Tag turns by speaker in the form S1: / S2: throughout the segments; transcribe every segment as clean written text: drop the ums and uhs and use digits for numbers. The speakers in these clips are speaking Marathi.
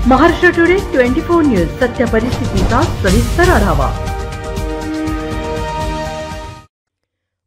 S1: महाराष्ट्र टुडे 24 न्यूज सत्य परिस्थितीचा सविस्तर आढावा।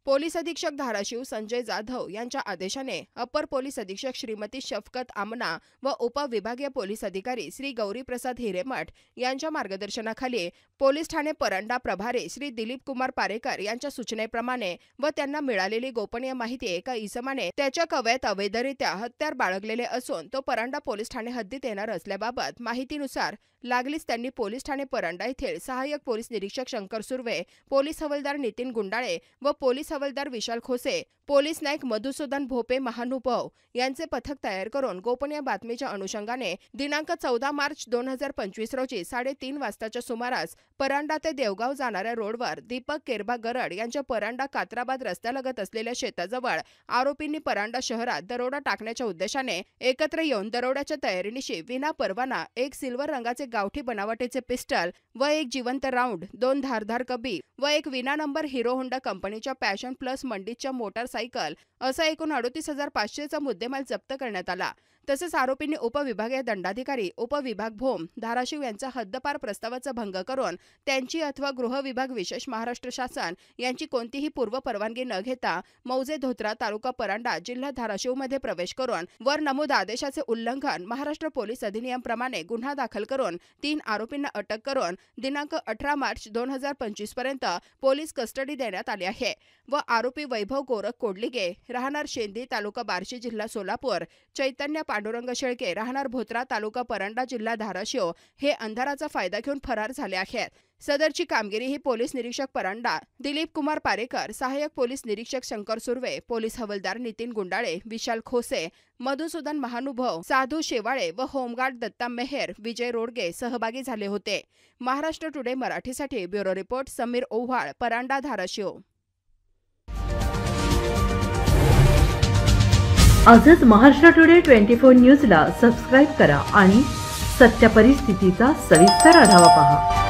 S2: पोलीस अधीक्षक धाराशिव संजय जाधव यांच्या आदेशाने अपर पोलीस अधीक्षक श्रीमती शफकत आमना व उपविभागीय पोलीस अधिकारी श्री गौरी प्रसाद हिरेमठ यांच्या मार्गदर्शनाखाली पोलीस ठाणे परंडा प्रभारी श्री दिलीप कुमार पारेकर यांच्या सूचनेप्रमाणे व त्यांना मिळालेली गोपनीय माहिती एका इसमाने त्याच्या कवयत अवैधरित्या हत्यार बाळगलेले असून तो परंडा पोलीस ठाणे हद्दीत येणार असल्याबाबत माहितीनुसार लागलीच त्यांनी पोलीस ठाणे परंडा येथील सहाय्यक पोलीस निरीक्षक शंकर सुर्वे, पोलीस हवालदार नितीन गुंडाळे व पोलीस हवालदार विशाल खोसे, पोलीस नाईक मधुसूदन भोपे महानुभाव यांचे पथक तयार करून गोपनीय बातमीच्या अनुषंगाने दिनांक 14 मार्च 2025 रोजी 3:30 वाजताच्या सुमारास परंडा ते देवगाव जाणाऱ्या रोडवर दीपक केरबा गरड यांच्या परंडा कात्राबाद रस्त्यालगत असलेल्या शेताजवळ आरोपींनी परंडा शहरात दरोडा टाकण्याच्या उद्देशाने एकत्र येऊन दरोड्याच्या तयारीनिशी विना परवाना एक सिल्वर रंगाचे गावठी बनावटीचे पिस्टल व एक जिवंत राऊंड, 2 धारदार कबी व एक विना नंबर हिरो होंडा कंपनीच्या पॅशन प्लस मंडीच्या मोटारसायकल असा एकूण 38,500चा मुद्देमाल जप्त करण्यात आला। तसेच आरोपींनी उपविभागीय दंडाधिकारी उपविभाग भोम धाराशिव यांचा हद्दपार प्रस्तावाचा भंग करून त्यांची अथवा गृह विभाग विशेष महाराष्ट्र शासन यांची कोणतीही पूर्व परवानगी न घेता मौजे धोत्रा तालुका परंडा जिल्हा धाराशिव मध्ये प्रवेश करून वर नमूद आदेशाचे उल्लंघन महाराष्ट्र पोलीस अधिनियम प्रमाणे गुन्हा दाखल करून 3 आरोपींना अटक करून दिनांक 18 मार्च 2025 पर्यंत पोलीस कस्टडी देण्यात आली आहे व आरोपी वैभव गोरख कोडलिगे राहणार शेंदी तालुका बार्शी जिल्हा सोलापूर, चैतन्य पांडुरंग शेळके राहणार भोत्रा तालुका परंडा जिल्हा धाराशिव हे अंधाराचा फायदा घेऊन फरार झाले आहेत। सदरची कामगिरी ही पोलीस निरीक्षक परंडा दिलीप कुमार पारेकर, सहाय्यक पोलीस निरीक्षक शंकर सुर्वे, पोलीस हवालदार नितीन गुंडाळे, विशाल खोसे, मधुसूदन महानुभाव, साधू शेवाळे व होमगार्ड दत्ता मेहर, विजय रोडगे सहभागी झाले होते। महाराष्ट्र टुडे मराठीसाठी ब्युरो रिपोर्ट समीर ओव्हाळ, परंडा धाराशिव।
S1: आजच महाराष्ट्र टुडे 24 न्यूजला सबस्क्राइब करा आणि सत्य परिस्थितीचा सविस्तर आढावा पहा।